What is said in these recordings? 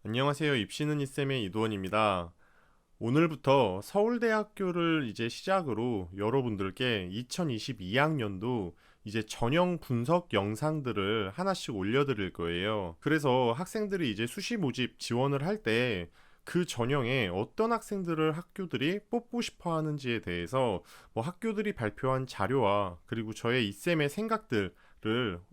안녕하세요. 입시는 이쌤의 이도원입니다. 오늘부터 서울대학교를 이제 시작으로 여러분들께 2022학년도 이제 전형 분석 영상들을 하나씩 올려드릴 거예요. 그래서 학생들이 이제 수시 모집 지원을 할 때 그 전형에 어떤 학생들을 학교들이 뽑고 싶어 하는지에 대해서 뭐 학교들이 발표한 자료와 그리고 저의 이쌤의 생각들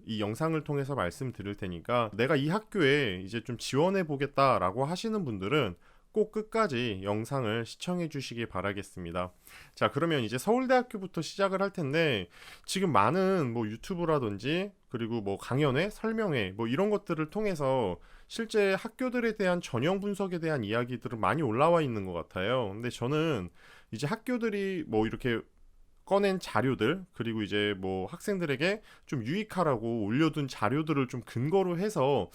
이 영상을 통해서 말씀드릴 테니까 내가 이 학교에 이제 좀 지원해 보겠다라고 하시는 분들은 꼭 끝까지 영상을 시청해 주시기 바라겠습니다. 자, 그러면 이제 서울대학교부터 시작을 할 텐데 지금 많은 뭐 유튜브라든지 그리고 뭐 강연회, 설명회 뭐 이런 것들을 통해서 실제 학교들에 대한 전형 분석에 대한 이야기들은 많이 올라와 있는 것 같아요. 근데 저는 이제 학교들이 뭐 이렇게 꺼낸 자료들 그리고 이제 뭐 학생들에게 좀 유익하라고 올려둔 자료들을 좀 근거로 해서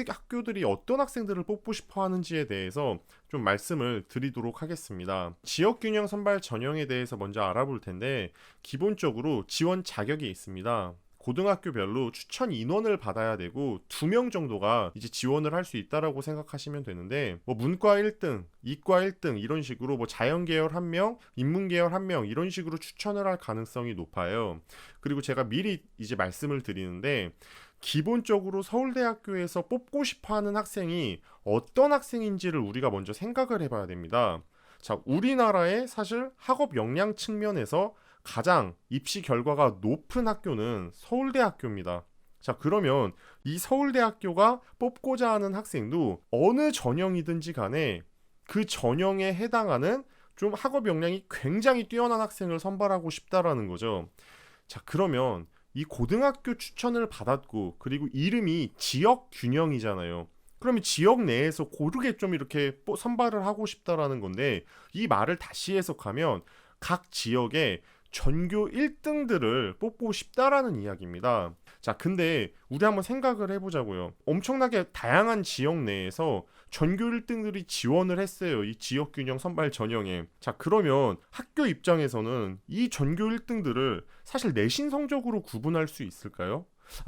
학교들이 어떤 학생들을 뽑고 싶어 하는지에 대해서 좀 말씀을 드리도록 하겠습니다. 지역균형 선발 전형에 대해서 먼저 알아볼 텐데 기본적으로 지원 자격이 있습니다. 고등학교별로 추천 인원을 받아야 되고 2명 정도가 이제 지원을 할 수 있다라고 생각하시면 되는데 뭐 문과 1등, 이과 1등 이런 식으로 뭐 자연계열 1명, 인문계열 1명 이런 식으로 추천을 할 가능성이 높아요. 그리고 제가 미리 이제 말씀을 드리는데 기본적으로 서울대학교에서 뽑고 싶어 하는 학생이 어떤 학생인지를 우리가 먼저 생각을 해봐야 됩니다. 자, 우리나라의 사실 학업 역량 측면에서 가장 입시 결과가 높은 학교는 서울대학교입니다. 자, 그러면 이 서울대학교가 뽑고자 하는 학생도 어느 전형이든지 간에 그 전형에 해당하는 좀 학업 역량이 굉장히 뛰어난 학생을 선발하고 싶다라는 거죠. 자, 그러면 이 고등학교 추천을 받았고 그리고 이름이 지역 균형이잖아요. 그러면 지역 내에서 고르게 좀 이렇게 선발을 하고 싶다라는 건데 이 말을 다시 해석하면 각 지역에 전교 1등들을 뽑고 싶다라는 이야기입니다. 자, 근데 우리 한번 생각을 해보자고요. 엄청나게 다양한 지역 내에서 전교 1등들이 지원을 했어요. 이 지역균형 선발 전형에. 자, 그러면 학교 입장에서는 이 전교 1등들을 사실 내신 성적으로 구분할 수 있을까요?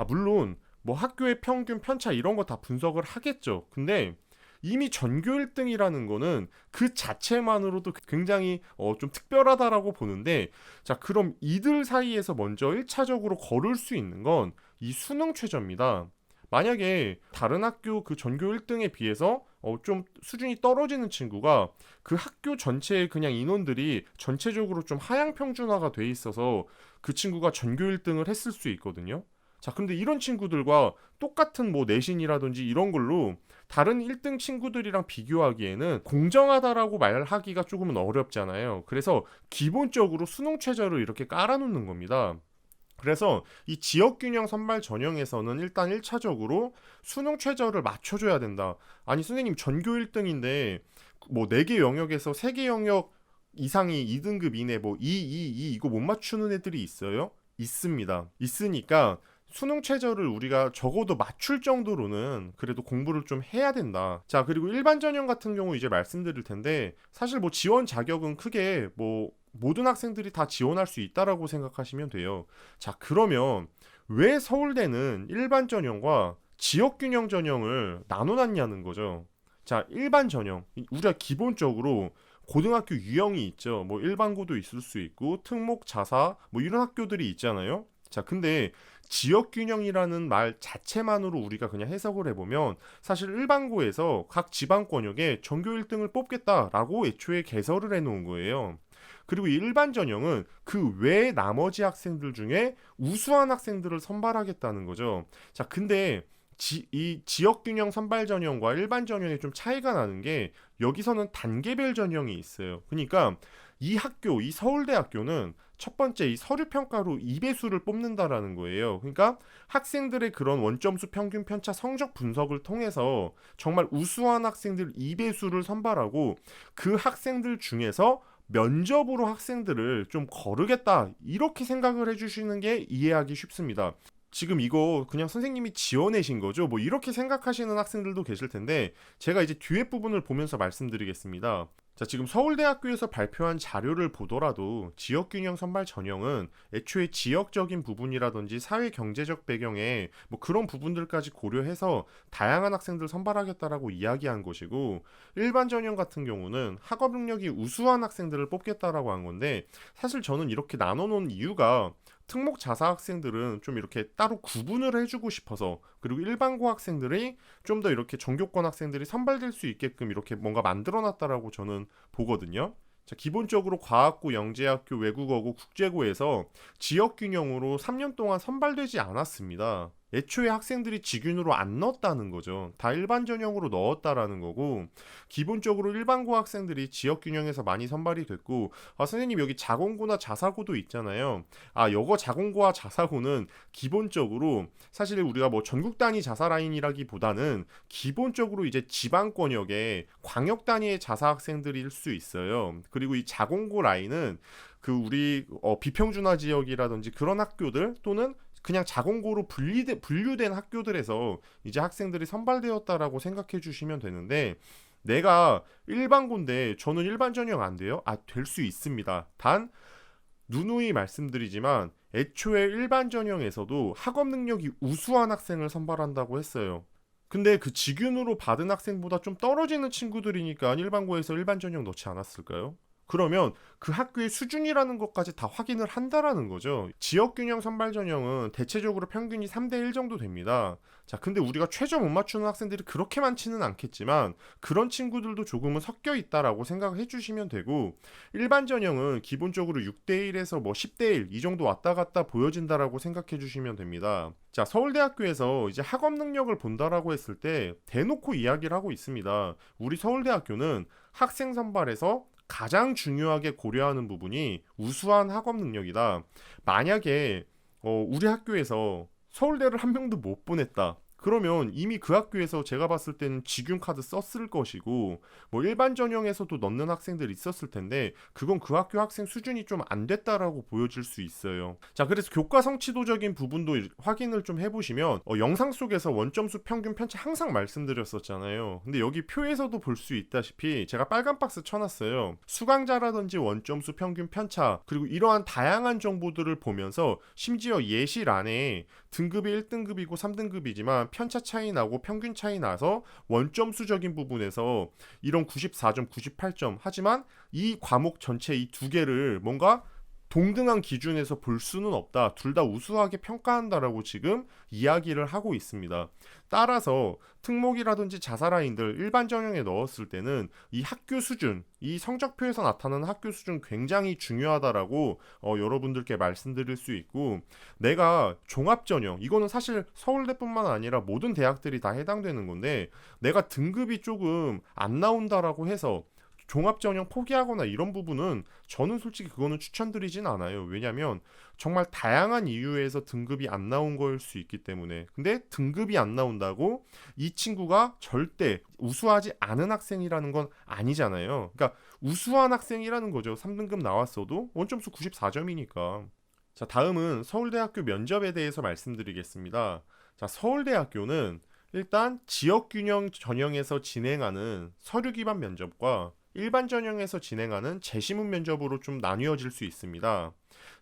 물론 뭐 학교의 평균 편차 이런 거 다 분석을 하겠죠. 근데 이미 전교 1등이라는 거는 그 자체만으로도 굉장히 좀 특별하다라고 보는데 자, 그럼 이들 사이에서 먼저 1차적으로 거를 수 있는 건 이 수능 최저입니다. 만약에 다른 학교 그 전교 1등에 비해서 좀 수준이 떨어지는 친구가 그 학교 전체의 그냥 인원들이 전체적으로 좀 하향 평준화가 돼 있어서 그 친구가 전교 1등을 했을 수 있거든요. 자, 근데 이런 친구들과 똑같은 뭐 내신이라든지 이런 걸로 다른 1등 친구들이랑 비교하기에는 공정하다라고 말하기가 조금은 어렵잖아요. 그래서 기본적으로 수능 최저를 이렇게 깔아놓는 겁니다. 그래서 이 지역균형 선발 전형에서는 일단 1차적으로 수능 최저를 맞춰줘야 된다. 아니 선생님 전교 1등인데 뭐 4개 영역에서 3개 영역 이상이 2등급 이내 뭐 2 이거 못 맞추는 애들이 있어요? 있습니다. 있으니까 수능 최저를 우리가 적어도 맞출 정도로는 그래도 공부를 좀 해야 된다. 자, 그리고 일반 전형 같은 경우 이제 말씀드릴 텐데 사실 뭐 지원 자격은 크게 뭐 모든 학생들이 다 지원할 수 있다라고 생각하시면 돼요. 자, 그러면 왜 서울대는 일반 전형과 지역균형 전형을 나눠놨냐는 거죠. 자, 일반 전형 우리가 기본적으로 고등학교 유형이 있죠. 뭐 일반고도 있을 수 있고 특목 자사 뭐 이런 학교들이 있잖아요. 자, 근데 지역균형이라는 말 자체만으로 우리가 그냥 해석을 해보면 사실 일반고에서 각 지방권역에 전교 1등을 뽑겠다라고 애초에 개설을 해놓은 거예요. 그리고 이 일반 전형은 그 외 나머지 학생들 중에 우수한 학생들을 선발하겠다는 거죠. 자, 근데 이 지역균형 선발 전형과 일반 전형에 좀 차이가 나는 게 여기서는 단계별 전형이 있어요. 그러니까 이 학교, 이 서울대학교는 첫 번째 이 서류 평가로 2배수를 뽑는다라는 거예요. 그러니까 학생들의 그런 원점수 평균 편차 성적 분석을 통해서 정말 우수한 학생들 2배수를 선발하고 그 학생들 중에서 면접으로 학생들을 좀 거르겠다 이렇게 생각을 해주시는 게 이해하기 쉽습니다. 지금 이거 그냥 선생님이 지어내신 거죠? 뭐 이렇게 생각하시는 학생들도 계실 텐데 제가 이제 뒤에 부분을 보면서 말씀드리겠습니다. 자, 지금 서울대학교에서 발표한 자료를 보더라도 지역균형 선발 전형은 애초에 지역적인 부분이라든지 사회 경제적 배경에 뭐 그런 부분들까지 고려해서 다양한 학생들 선발하겠다라고 이야기한 것이고, 일반 전형 같은 경우는 학업 능력이 우수한 학생들을 뽑겠다라고 한 건데, 사실 저는 이렇게 나눠 놓은 이유가 특목 자사 학생들은 좀 이렇게 따로 구분을 해주고 싶어서, 그리고 일반고 학생들이 좀 더 이렇게 전교권 학생들이 선발될 수 있게끔 이렇게 뭔가 만들어놨다라고 저는 보거든요. 자, 기본적으로 과학고, 영재학교, 외국어고, 국제고에서 지역균형으로 3년 동안 선발되지 않았습니다. 애초에 학생들이 지균으로 안 넣었다는 거죠. 다 일반 전형으로 넣었다라는 거고, 기본적으로 일반고 학생들이 지역균형에서 많이 선발이 됐고, 아, 선생님 여기 자공고나 자사고도 있잖아요. 아, 여거 자공고와 자사고는 기본적으로 사실 우리가 뭐 전국 단위 자사 라인이라기보다는 기본적으로 이제 지방권역에 광역 단위의 자사 학생들일 수 있어요. 그리고 이 자공고 라인은 그 우리 비평준화 지역이라든지 그런 학교들 또는 그냥 자공고로 분류된 학교들에서 이제 학생들이 선발되었다라고 생각해 주시면 되는데, 내가 일반고인데 저는 일반 전형 안 돼요? 아, 될 수 있습니다. 단 누누이 말씀드리지만 애초에 일반 전형에서도 학업 능력이 우수한 학생을 선발한다고 했어요. 근데 그 직윤으로 받은 학생보다 좀 떨어지는 친구들이니까 일반고에서 일반 전형 넣지 않았을까요? 그러면 그 학교의 수준이라는 것까지 다 확인을 한다라는 거죠. 지역균형 선발 전형은 대체적으로 평균이 3대 1 정도 됩니다. 자, 근데 우리가 최저 못 맞추는 학생들이 그렇게 많지는 않겠지만 그런 친구들도 조금은 섞여 있다라고 생각해 주시면 되고, 일반 전형은 기본적으로 6대 1에서 뭐 10대 1 이 정도 왔다 갔다 보여진다라고 생각해 주시면 됩니다. 자, 서울대학교에서 이제 학업 능력을 본다라고 했을 때 대놓고 이야기를 하고 있습니다. 우리 서울대학교는 학생 선발에서 가장 중요하게 고려하는 부분이 우수한 학업 능력이다. 만약에 우리 학교에서 서울대를 한 명도 못 보냈다, 그러면 이미 그 학교에서 제가 봤을 때는 직윤 카드 썼을 것이고, 뭐 일반 전형에서도 넣는 학생들이 있었을 텐데 그건 그 학교 학생 수준이 좀 안 됐다라고 보여질 수 있어요. 자, 그래서 교과 성취도적인 부분도 확인을 좀 해보시면 영상 속에서 원점수 평균 편차 항상 말씀드렸었잖아요. 근데 여기 표에서도 볼 수 있다시피 제가 빨간 박스 쳐놨어요. 수강자라든지 원점수 평균 편차, 그리고 이러한 다양한 정보들을 보면서 심지어 예실 안에 등급이 1등급이고 3등급이지만 편차 차이 나고 평균 차이 나서 원점수적인 부분에서 이런 94점, 98점, 하지만 이 과목 전체 이 두 개를 뭔가 동등한 기준에서 볼 수는 없다, 둘 다 우수하게 평가한다라고 지금 이야기를 하고 있습니다. 따라서 특목이라든지 자사라인들 일반 전형에 넣었을 때는 이 학교 수준, 이 성적표에서 나타나는 학교 수준 굉장히 중요하다라고 여러분들께 말씀드릴 수 있고, 내가 종합 전형, 이거는 사실 서울대뿐만 아니라 모든 대학들이 다 해당되는 건데, 내가 등급이 조금 안 나온다라고 해서 종합전형 포기하거나 이런 부분은 저는 솔직히 그거는 추천드리진 않아요. 왜냐면 정말 다양한 이유에서 등급이 안 나온 걸 수 있기 때문에. 근데 등급이 안 나온다고 이 친구가 절대 우수하지 않은 학생이라는 건 아니잖아요. 그러니까 우수한 학생이라는 거죠. 3등급 나왔어도 원점수 94점이니까. 자, 다음은 서울대학교 면접에 대해서 말씀드리겠습니다. 자, 서울대학교는 일단 지역균형 전형에서 진행하는 서류 기반 면접과 일반 전형에서 진행하는 재시문 면접으로 좀 나뉘어질 수 있습니다.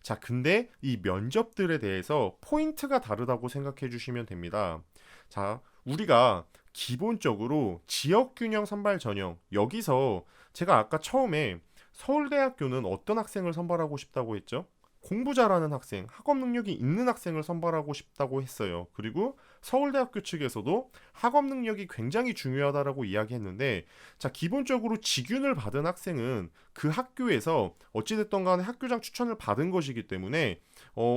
자, 근데 이 면접들에 대해서 포인트가 다르다고 생각해 주시면 됩니다. 자, 우리가 기본적으로 지역균형 선발 전형, 여기서 제가 아까 처음에 서울대학교는 어떤 학생을 선발하고 싶다고 했죠? 공부 잘하는 학생, 학업 능력이 있는 학생을 선발하고 싶다고 했어요. 그리고 서울대학교 측에서도 학업 능력이 굉장히 중요하다라고 이야기했는데, 자, 기본적으로 직윤을 받은 학생은 그 학교에서 어찌됐던 간에 학교장 추천을 받은 것이기 때문에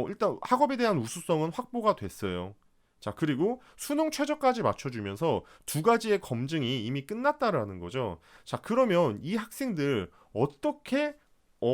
일단 학업에 대한 우수성은 확보가 됐어요. 자, 그리고 수능 최저까지 맞춰주면서 두 가지의 검증이 이미 끝났다라는 거죠. 자, 그러면 이 학생들 어떻게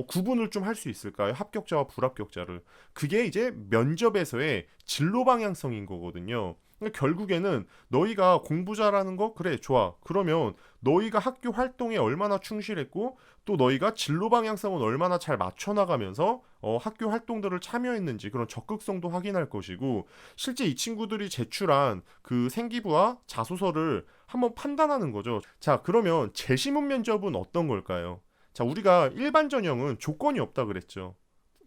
구분을 좀 할 수 있을까요? 합격자와 불합격자를. 그게 이제 면접에서의 진로 방향성인 거거든요. 그러니까 결국에는 너희가 공부 잘하는 거 그래 좋아. 그러면 너희가 학교 활동에 얼마나 충실했고 또 너희가 진로 방향성은 얼마나 잘 맞춰 나가면서 학교 활동들을 참여했는지 그런 적극성도 확인할 것이고, 실제 이 친구들이 제출한 그 생기부와 자소서를 한번 판단하는 거죠. 자, 그러면 재시문 면접은 어떤 걸까요? 자, 우리가 일반 전형은 조건이 없다 그랬죠.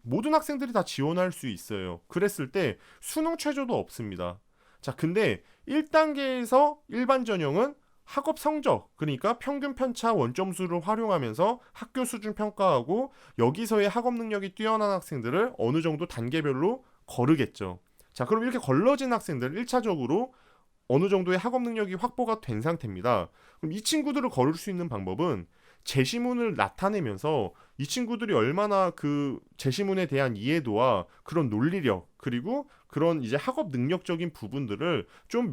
모든 학생들이 다 지원할 수 있어요. 그랬을 때 수능 최저도 없습니다. 자, 근데 1단계에서 일반 전형은 학업 성적, 그러니까 평균 편차 원점수를 활용하면서 학교 수준 평가하고, 여기서의 학업 능력이 뛰어난 학생들을 어느 정도 단계별로 거르겠죠. 자, 그럼 이렇게 걸러진 학생들 1차적으로 어느 정도의 학업 능력이 확보가 된 상태입니다. 그럼 이 친구들을 거를 수 있는 방법은 제시문을 나타내면서 이 친구들이 얼마나 그 제시문에 대한 이해도와 그런 논리력, 그리고 그런 이제 학업 능력적인 부분들을 좀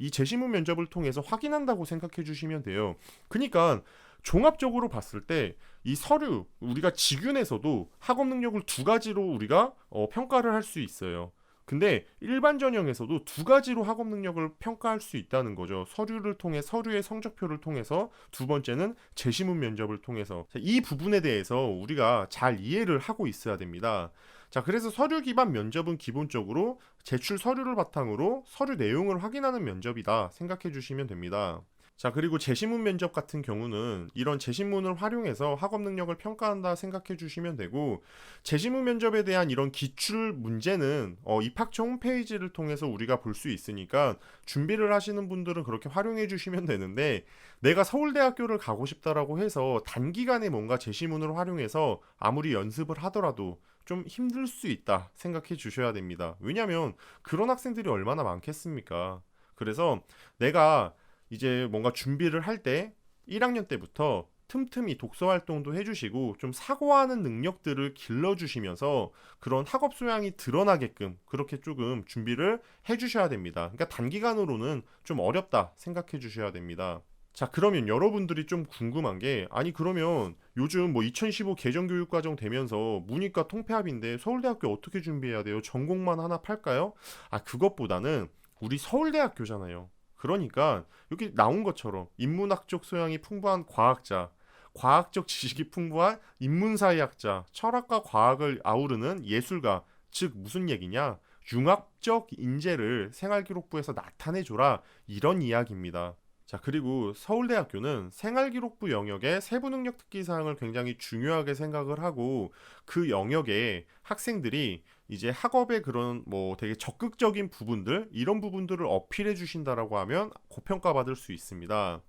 이 제시문 면접을 통해서 확인한다고 생각해 주시면 돼요. 그러니까 종합적으로 봤을 때 이 서류, 우리가 직윤에서도 학업 능력을 두 가지로 우리가 평가를 할 수 있어요. 근데 일반 전형에서도 두 가지로 학업 능력을 평가할 수 있다는 거죠. 서류를 통해 서류의 성적표를 통해서, 두 번째는 제시문 면접을 통해서. 이 부분에 대해서 우리가 잘 이해를 하고 있어야 됩니다. 자, 그래서 서류 기반 면접은 기본적으로 제출 서류를 바탕으로 서류 내용을 확인하는 면접이다 생각해 주시면 됩니다. 자, 그리고 제시문 면접 같은 경우는 이런 제시문을 활용해서 학업 능력을 평가한다 생각해 주시면 되고, 제시문 면접에 대한 이런 기출 문제는 입학처 홈페이지를 통해서 우리가 볼 수 있으니까 준비를 하시는 분들은 그렇게 활용해 주시면 되는데, 내가 서울대학교를 가고 싶다라고 해서 단기간에 뭔가 제시문을 활용해서 아무리 연습을 하더라도 좀 힘들 수 있다 생각해 주셔야 됩니다. 왜냐하면 그런 학생들이 얼마나 많겠습니까? 그래서 내가 이제 뭔가 준비를 할 때 1학년 때부터 틈틈이 독서 활동도 해주시고 좀 사고하는 능력들을 길러주시면서 그런 학업 소양이 드러나게끔 그렇게 조금 준비를 해주셔야 됩니다. 그러니까 단기간으로는 좀 어렵다 생각해 주셔야 됩니다. 자, 그러면 여러분들이 좀 궁금한 게, 아니 그러면 요즘 뭐 2015 개정교육과정 되면서 문이과 통폐합인데 서울대학교 어떻게 준비해야 돼요? 전공만 하나 팔까요? 아, 그것보다는 우리 서울대학교잖아요. 그러니까 여기 나온 것처럼 인문학적 소양이 풍부한 과학자, 과학적 지식이 풍부한 인문사회학자, 철학과 과학을 아우르는 예술가, 즉 무슨 얘기냐? 융합적 인재를 생활기록부에서 나타내줘라, 이런 이야기입니다. 자, 그리고 서울대학교는 생활기록부 영역의 세부능력 특기 사항을 굉장히 중요하게 생각을 하고, 그 영역에 학생들이 이제 학업의 그런 뭐 되게 적극적인 부분들, 이런 부분들을 어필해 주신다라고 하면 고평가 받을 수 있습니다.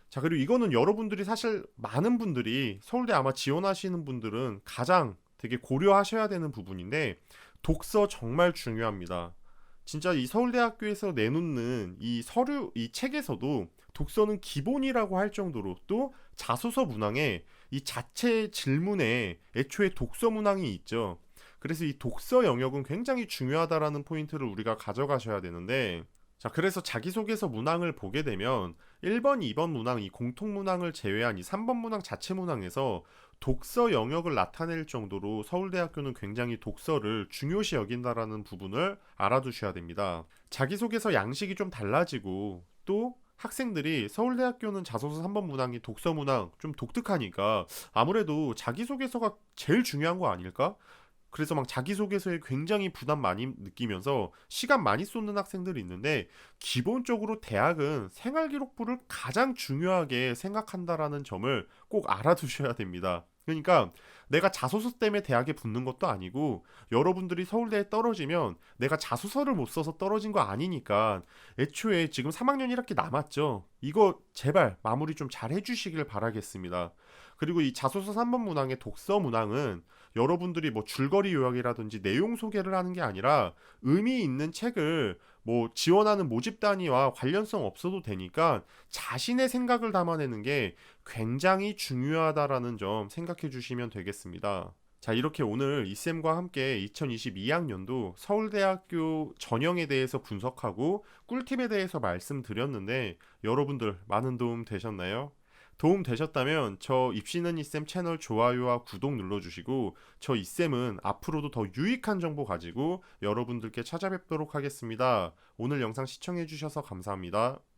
자, 그리고 이거는 여러분들이 사실 많은 분들이 서울대 아마 지원하시는 분들은 가장 되게 고려하셔야 되는 부분인데, 독서 정말 중요합니다. 진짜 이 서울대학교에서 내놓는 이 서류, 이 책에서도 독서는 기본이라고 할 정도로, 또 자소서 문항에 이 자체 질문에 애초에 독서 문항이 있죠. 그래서 이 독서 영역은 굉장히 중요하다라는 포인트를 우리가 가져가셔야 되는데, 자, 그래서 자기소개서 문항을 보게 되면 1번, 2번 문항, 이 공통 문항을 제외한 이 3번 문항 자체 문항에서 독서 영역을 나타낼 정도로 서울대학교는 굉장히 독서를 중요시 여긴다라는 부분을 알아두셔야 됩니다. 자기소개서 양식이 좀 달라지고, 또 학생들이 서울대학교는 자소서 3번 문항이 독서 문항 좀 독특하니까 아무래도 자기소개서가 제일 중요한 거 아닐까? 그래서 막 자기소개서에 굉장히 부담 많이 느끼면서 시간 많이 쏟는 학생들이 있는데, 기본적으로 대학은 생활기록부를 가장 중요하게 생각한다라는 점을 꼭 알아두셔야 됩니다. 그러니까 내가 자소서 때문에 대학에 붙는 것도 아니고, 여러분들이 서울대에 떨어지면 내가 자소서를 못 써서 떨어진 거 아니니까, 애초에 지금 3학년 1학기 남았죠. 이거 제발 마무리 좀 잘 해주시길 바라겠습니다. 그리고 이 자소서 3번 문항의 독서 문항은 여러분들이 뭐 줄거리 요약이라든지 내용 소개를 하는 게 아니라 의미 있는 책을 뭐 지원하는 모집 단위와 관련성 없어도 되니까 자신의 생각을 담아내는 게 굉장히 중요하다라는 점 생각해 주시면 되겠습니다. 자, 이렇게 오늘 이쌤과 함께 2022학년도 서울대학교 전형에 대해서 분석하고 꿀팁에 대해서 말씀드렸는데, 여러분들 많은 도움 되셨나요? 도움 되셨다면 저 입시는 이쌤 채널 좋아요와 구독 눌러주시고, 저 이쌤은 앞으로도 더 유익한 정보 가지고 여러분들께 찾아뵙도록 하겠습니다. 오늘 영상 시청해주셔서 감사합니다.